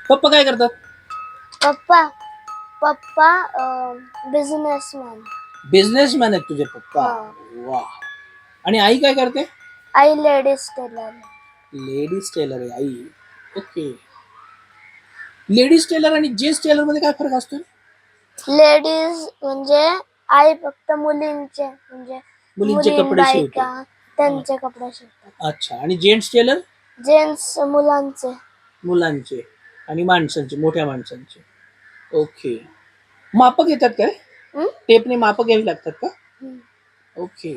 पप्पा काय करतात? पप्पा पप्पा बिझनेसमॅन. बिझनेसमॅन आहेत तुझे पप्पा? वा. आणि आई काय करते? आई लेडीज टेलर. लेडीज टेलर आहे आई. ओके. लेडीज टेलर आणि जेंट्स टेलर मध्ये काय फरक असतो? लेडीज म्हणजे आई फक्त मुलींचे म्हणजे मुलींचे कपडे शिवते. बायका त्यांचे कपडे शिवतात. अच्छा. आणि जेंट्स टेलर? जेंट्स मुलांचे आणि माणसांचे, मोठ्या माणसांचे. ओके. माप घेतात काय? टेपने माप घ्यावी लागतात का? ओके.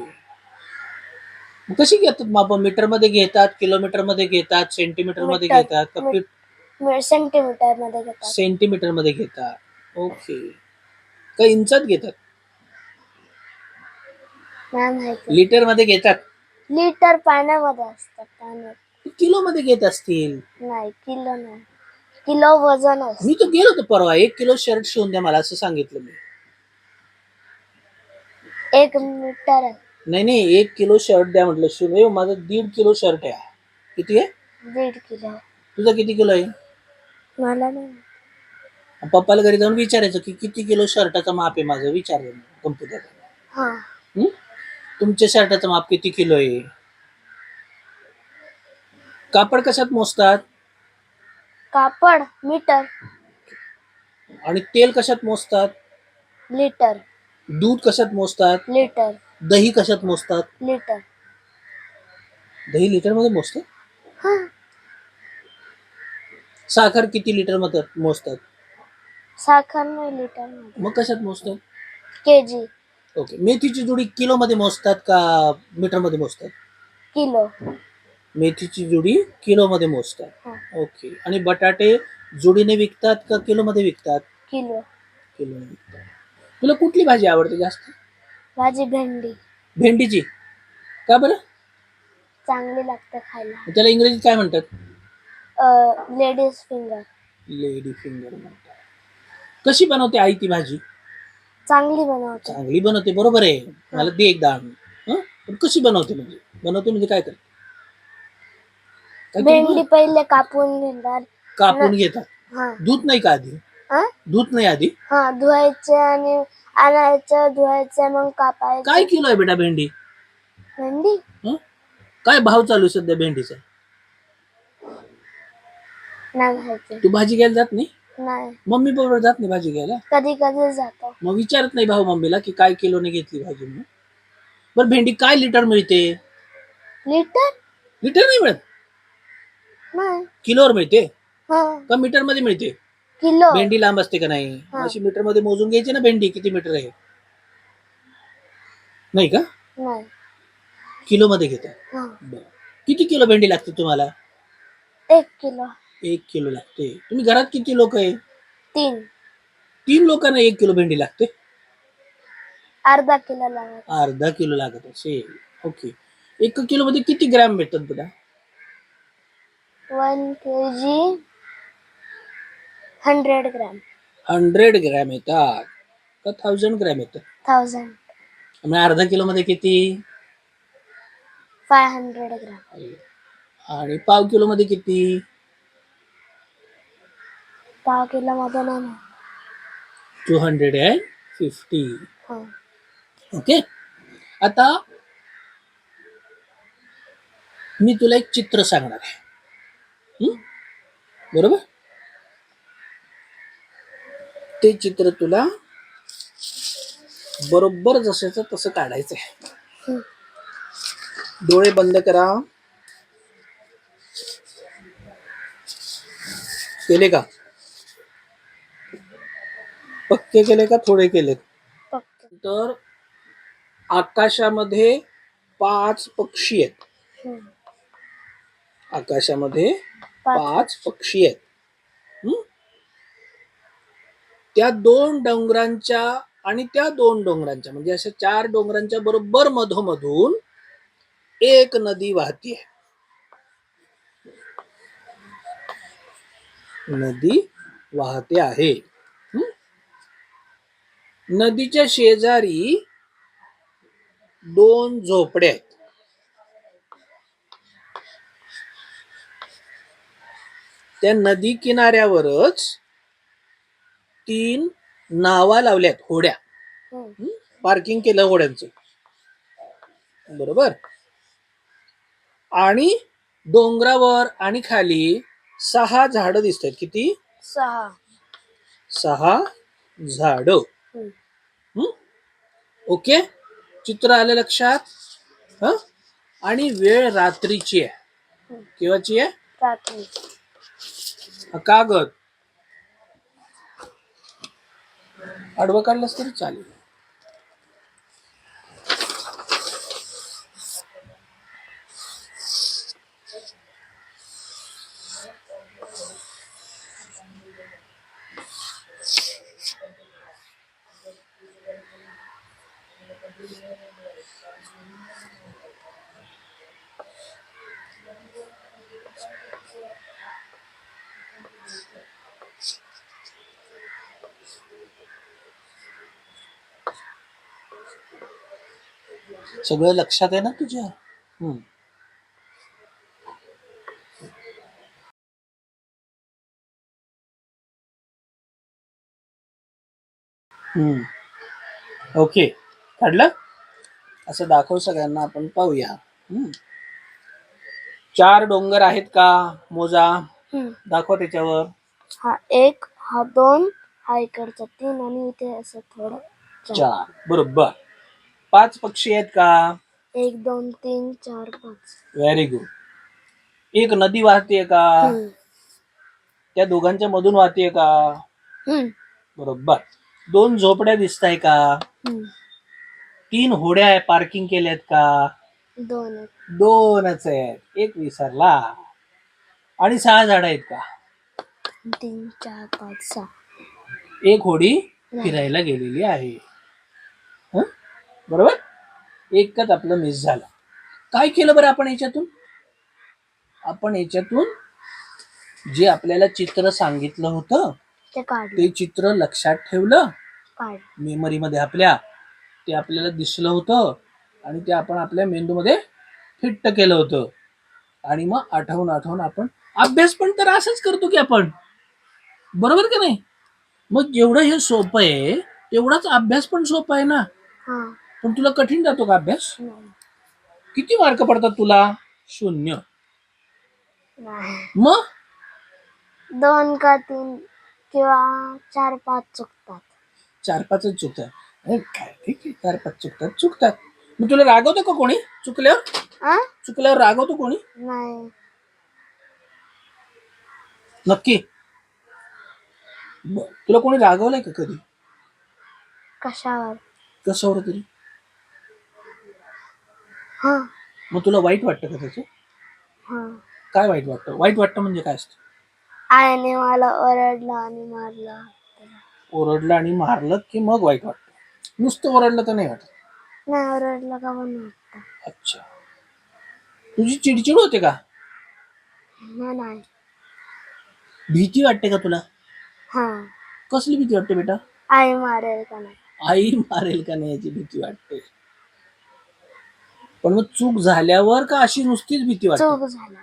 कशी घेतात माप? मीटर मध्ये घेतात, किलोमीटर मध्ये घेतात, सेंटीमीटर मध्ये घेतात का फीट? सेंटीमीटर मध्ये घेतात. सेंटीमीटर मध्ये घेतात. ओके. का इंचात घेतात? लिटर मध्ये घेतात? लिटर पाण्यामध्ये असतात. पाण्यात. किलो मध्ये घेत असतील? नाही, किलो नाही. किलो वजन असतं. मी तर गेलो होतो परवा, 1 किलो शर्ट शिवून द्या मला असं सांगितलं मी. 1 मीटर आहे. नाही 1 किलो शर्ट द्या म्हटलं शिवून. माझं 1.5 किलो शर्ट आहे. किती आहे? 1.5 किलो. तुझा किती किलो आहे? मला नाही. पप्पाला घरी जाऊन विचारायचं की किती किलो शर्टाचं माप आहे माझं, विचारायचं कम्प्युटर. तुमच्या शर्टाचं माप किती किलो आहे? कापड कशात मोजतात? कापड मीटर. आणि तेल कशात मोजतात? लिटर. दूध कशात मोजतात? लिटर. दही कशात मोजतात? लिटर. दही लिटर मध्ये मोजतात? साखर किती लिटर मध्ये मोजतात? साखर नाही, लिटर मध्ये. मग कशात मोजतात? केजी. ओके. मेथीची जुडी किलो मध्ये मोजतात का मीटर मध्ये मोजतात? किलो. मेथीची जुडी किलो मध्ये मोजतात. ओके. आणि बटाटे जुडीने विकतात का किलो मध्ये विकतात? किलो. किलो विकतात. तुला कुठली भाजी आवडते जास्त? भाजी भेंडी. भेंडीची? का बरं? चांगली लागते खायला. त्याला इंग्रजीत काय म्हणतात? Ladies finger. लेडी फिंगर म्हणतात. कशी बनवते आई ती भाजी? चांगली बनवते. चांगली बनवते, बरोबर आहे. मला दे एकदा आणून. पण कशी बनवते म्हणजे काय करते? भेंडी पहिले कापून घेतात. कापून घेतात. धुत नाही का आधी? धुत नाही आधी? धुवायचे आणि आणायचं, धुवायचं, मग कापायचं. काय किलो आहे बेटा भेंडी? भेंडी काय भाव चालू आहे सध्या भेंडीचा? नाही. तू भाजी घ्यायला जात नाही? नाही. मम्मी बरोबर जात नाही भाजी घ्यायला? कधी कधी जातो. मग विचारत नाही भाऊ मम्मीला की काय किलोने घेतली भाजी म्हणून? बरं भेंडी काय लिटर मिळते? लिटर नाही मिळत? नाही. किलोवर मिळते का मीटर मध्ये मिळते? किलो. भेंडी लांब असते का नाही? अशी मीटर मध्ये मोजून घ्यायची ना भेंडी किती मीटर आहे. नाही का? नाही. किलो मध्ये घेतात. किती किलो भेंडी लागते तुम्हाला? 1 किलो. 1 किलो लागते. तुम्ही घरात किती लोक आहे? 3. 3 लोकांना 1 किलो भेंडी लागते? अर्धा किलो लागत. अर्धा किलो लागत असेल. ओके. 1 किलो मध्ये किती ग्रॅम भेटतात बेटा? 1 kg 100 ग्रॅम. 100 ग्रॅम येतात का 1000 ग्रॅम येतात? 1000. म्हणजे अर्धा किलो मध्ये किती? 500 ग्रॅम. आणि पाव किलो मध्ये किती? पाव किलो मध्ये नाही. 250. ओके. आता मी तुला एक चित्र सांगणार आहे. बरोबर. ते चित्र तुला बरोबर जसंच तसं काढायचंय. डोळे बंद करा. केले का? पक्के केले का थोडे केलेत? तर आकाशामध्ये 5 पक्षी आहेत. आकाशामध्ये 5 पक्षी आहेत. त्या 2 डोंगरांच्या आणि त्या 2 डोंगरांच्या म्हणजे अशा 4 डोंगरांच्या बरोबर मधोमधून एक नदी वाहतीये. नदी वाहते आहे. नदीच्या शेजारी 2 झोपड्या आहेत. त्या नदी किनाऱ्यावरच 3 नावा लावल्यात, होड्या. पार्किंग केलं होड्यांचं. बरोबर. आणि डोंगरावर आणि खाली 6 झाडं दिसतात. किती? 6 झाडं. ओके. चित्र आलं लक्षात? आणि वेळ रात्रीची आहे. केव्हाची आहे? रात्री. कागद आडवं काढलंस तरी चालेल. सगळं लक्षात आहे ना तुझ्या? ओके. काढलं? असं दाखव सगळ्यांना, आपण पाहूया. 4 डोंगर आहेत का? मोजा. दाखव त्याच्यावर. हा 1, हा 2, हा इकडचा 3 आणि इथे असं थोडं 4. बरोबर. 5 पक्षी आहेत का? 1, 2, 3, 4, 5. Very good. एक नदी वाहतीये का? त्या दोघांच्या मधून वाहतीये का? बरोबर. 2 झोपड्या दिसताय का? 3 होड्या आहे पार्किंग केल्यात का? 2च आहेत. एक विसरला. आणि 6 झाड आहेत का? 3, 4, 5, 6. एक होडी फिरायला गेलेली आहे. बरोबर. एकच आपलं मिस झालं. काय केलं बरं आपण याच्यातून? आपण याच्यातून जे आपल्याला चित्र सांगितलं होतं ते चित्र लक्षात ठेवलं. मेमरी मध्ये आपल्या ते आपल्याला दिसलं होतं आणि ते आपण आपल्या मेंदूमध्ये फिट्ट केलं होतं. आणि मग आठवून आपण अभ्यास पण तर असंच करतो की आपण. बरोबर का नाही? मग जेवढं हे सोपं आहे तेवढाच अभ्यास पण सोपा आहे ना. पण तुला कठीण जातो का अभ्यास? किती मार्क पडतात तुला? 0. मग 2 का 3 किंवा 4-5 चुकतात. 4-5 चुकतात. ठीक आहे, 4-5 चुकतात. मग तुला रागवतं का कोणी चुकल्यावर रागवतो कोणी? नाही. नक्की? तुला कोणी रागवलंय का कधी? कशावर तरी? मग तुला वाईट वाटतं का त्याचं? काय वाईट वाटतं? वाईट वाटतं म्हणजे काय असतं? आईने मला ओरडलं आणि मारलं. ओरडलं आणि मारलं की मग वाईट वाटतं. नुसतं ओरडलं तर नाही वाटत? नाही, ओरडलं का पण वाटतं. अच्छा. तुझी चिडचिड होते का? नाही. भीती वाटते का तुला? कसली भीती वाटते बेटा? आई मारेल का नाही. आई मारेल का नाही याची भीती वाटते. पण मग चूक झाल्यावर का अशी नुसतीच भीती वाटते? चूक झाल्या.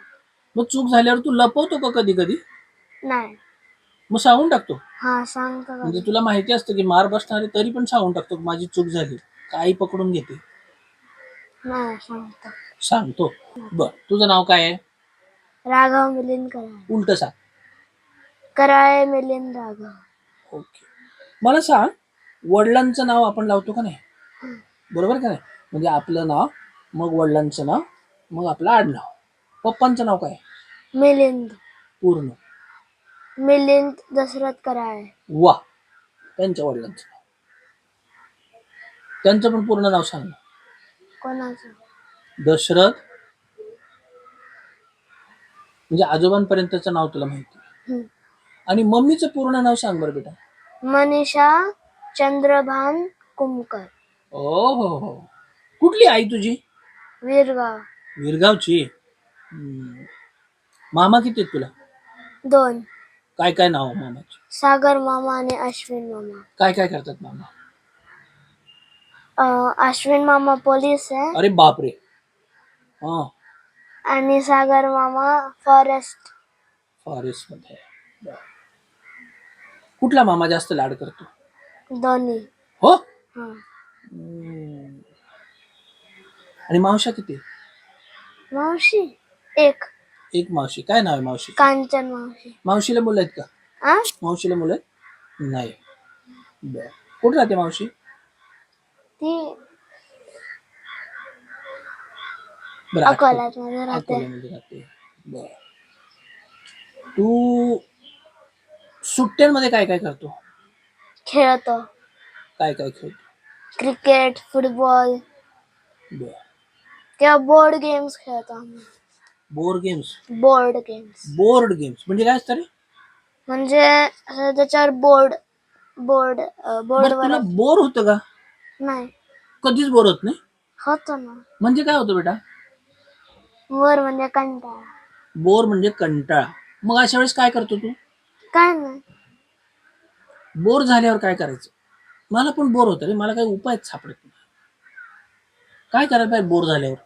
मग चूक झाल्यावर तू लपवतो का कधी कधी? नाही. मग सांगून टाकतो? सांगतो. म्हणजे तुला माहिती असतं की मार बसणार आहे तरी पण सांगून टाकतो माझी चूक झाली. आई पकडून घेते? नाही सांगतो. सांगतो. बर, तुझं नाव काय आहे? राघव मिलिंद कराळे. उलट सांग. कराळे मिलिंद राघव. ओके. मला सांग, वडिलांचं नाव आपण लावतो का नाही? बरोबर का नाही? म्हणजे आपलं नाव, मग वडिलांचं नाव, मग आपलं आडनाव. पप्पांचं नाव काय? मिलिंद पूर्ण. मिलिंद दशरथ कराळे. वा. त्यांच्या वडिलांचं नाव, त्यांचं पण पूर्ण नाव सांग ना. कोणाचं? दशरथ. म्हणजे आजोबांपर्यंतचं नाव तुला माहिती. आणि मम्मीचं पूर्ण नाव सांग बरं बेटा. मनीषा चंद्रभान कुमकर. ओ हो. कुठली आई तुझी? वीरगाव. विरगावची. मामा किती आहेत तुला? 2. काय काय नाव मामाची? सागर मामा आणि अश्विन मामा. काय काय करतात मामा? अश्विन मामा पोलीस आहे. अरे बापरे. हा. आणि सागर मामा फॉरेस्ट मध्ये. कुठला मामा जास्त लाड करतो? दोन्ही. हो. हा. आणि मावशा किती? मावशी एक. एक मावशी. काय नाव आहे मावशी? कांचन मावशी. मावशीला मुलं आहेत का? मावशीला मुलं आहेत? नाही. बर. कुठे राहते मावशी? ती बरं, अकोल्यामध्ये राहते. अकोल्यामध्ये राहते. बर. तू सुट्ट्यांमध्ये काय काय करतो? खेळतो. काय काय खेळतो? क्रिकेट, फुटबॉल बर. किंवा बोर्ड गेम्स खेळतो आम्ही. Board games. Board games board games म्हणजे काय असतं रे? म्हणजे असं त्याच्यावर बोर्ड बोर्ड बरं, बोर्डवर तुला बोर होतं का? नाही कधीच बोर होत नाही. होतो ना. म्हणजे काय होतं बेटा? बोर म्हणजे कंटाळा. बोर म्हणजे कंटाळा. मग अशा वेळेस काय करतो तू? काय नाही. बोर झाल्यावर काय करायचं? मला पण बोर होतं रे, मला काही उपायच सापडत नाही. काय करायला पाहिजे बोर झाल्यावर?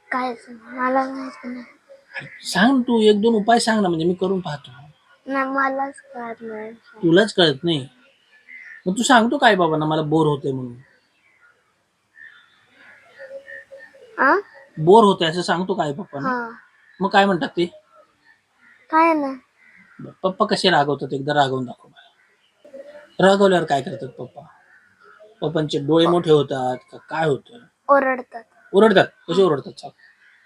कायच मला माहित नाही. सांग, तू 1-2 उपाय सांग ना, म्हणजे मी करून पाहतो. नाही मलाच कळत नाही. तुलाच कळत नाही? मग तू सांगतो काय बाबा ना मला बोर होते म्हणून? बोर होते असं सांगतो काय पप्पा? मग काय म्हणतात ते? काय नाही. पप्पा कसे रागवतात एकदा रागवून दाखव मला. रागवल्यावर काय करतात पप्पा? पप्पांचे डोळे मोठे होतात का काय होतं? ओरडतात. ओरडतात? कसे ओरडतात सांग?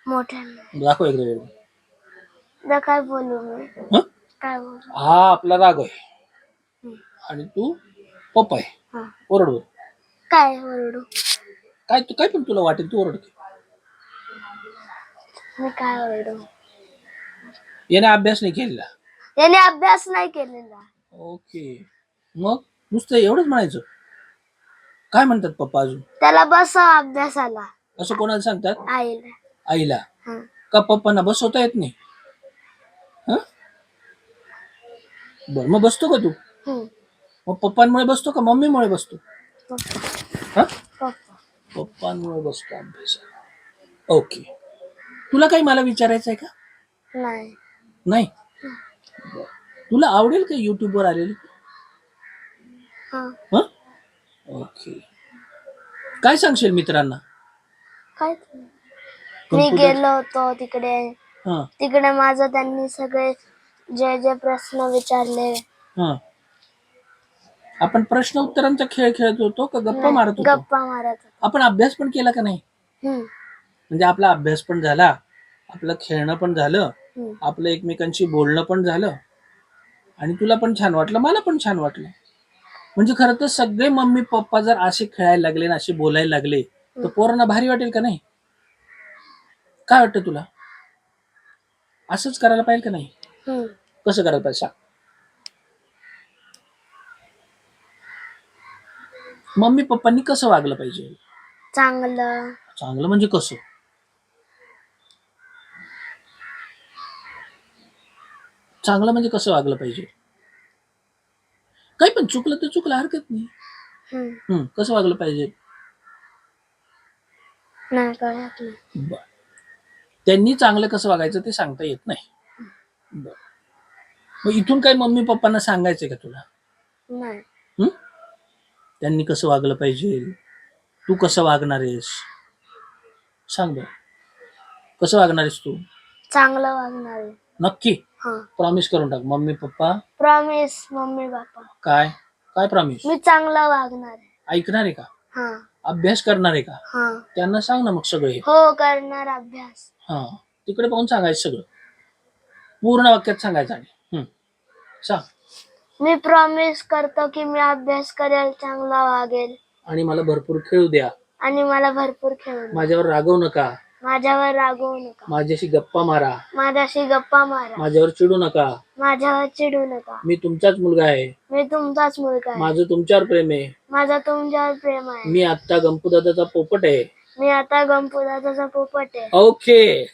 मोठ्याने. दाखव एकदा वेळ. काय बोलू मी? काय बोलू? हा आपला राग आहे आणि तू पप्पा आहे. ओरडू. काय ओरडू? काय पण तुला वाटेल तू ओरडते. मी काय ओरडू? याने अभ्यास नाही केलेला. याने अभ्यास नाही केलेला. ओके. मग नुसतं एवढंच म्हणायचं? काय म्हणतात पप्पा अजून? त्याला बसव अभ्यासाला. असं कोणाला सांगतात? आईला. आईला. का पप्पांना बसवता येत नाही? बर, मग बसतो का तू? मग पप्पांमुळे बसतो का मम्मीमुळे बसतो? पप्पांमुळे बसतो अभ्यासाला. ओके. तुला काही मला विचारायचं आहे का? नाही. नाही. तुला आवडेल का YouTube वर आलेली? ओके. काय सांगशील मित्रांना? काय मी गेलो होतो तिकडे. तिकडे माझं त्यांनी सगळे जे जे प्रश्न विचारले. आपण प्रश्न उत्तरांचा खेळ खेळत होतो का गप्पा मारत होतो? गप्पा मारत होतो. आपण अभ्यास पण केला का नाही? म्हणजे आपला अभ्यास पण झाला, आपलं खेळणं पण झालं, आपलं एकमेकांशी बोलणं पण झालं आणि तुला पण छान वाटलं, मला पण छान वाटलं. म्हणजे खरं तर सगळे मम्मी पप्पा जर असे खेळायला लागले ना, असे बोलायला लागले तर पोरांना भारी वाटेल का नाही? काय वाटतं तुला? असंच करायला पाहिजे का नाही? कसं करायला पाहिजे सांग? मम्मी पप्पांनी कसं वागलं पाहिजे? चांगलं. चांगलं म्हणजे कसं? चांगलं म्हणजे कसं वागलं पाहिजे? काही पण चुकलं तर चुकलं, हरकत नाही. कसं वागलं पाहिजे? नाही कळत नाही. बर. त्यांनी चांगलं कसं वागायचं ते सांगता येत नाही. बर. मग इथून काय मम्मी पप्पांना सांगायचंय का तुला? नाही. त्यांनी कसं वागलं पाहिजे, तू कसं वागणार आहेस? सांग बरं, कसं वागणार आहेस तू? चांगलं वागणार आहे. नक्की हा. प्रॉमिस करून टाक. Mummy papa promise mummy papa. काय काय प्रॉमिस? मी चांगलं वागणार आहे. ऐकणार आहे का? हा. अभ्यास करणार आहे का? हा. त्यांना सांग ना मग सगळे. हो करणार अभ्यास. हा, तिकडे पाहून सांगायचं सगळं, पूर्ण वाक्यात सांगायचं. आणि सांग. मी प्रॉमिस करतो की मी अभ्यास करेल, चांगला वागेल आणि मला भरपूर खेळू द्या. आणि मला भरपूर खेळू द्या. माझ्यावर रागवू नका. माझ्यावर रागवू नका. माझ्याशी गप्पा मारा. माझ्याशी गप्पा मारा. माझ्यावर चिडू नका. माझ्यावर चिडू नका. मी तुमचाच मुलगा आहे. मी तुमचाच मुलगा आहे. माझं तुमच्यावर प्रेम आहे. माझं तुमच्यावर प्रेम आहे. मी आता गंपू दादाचा पोपट आहे. मी आता गंपू दादाचा पोपट आहे. ओके.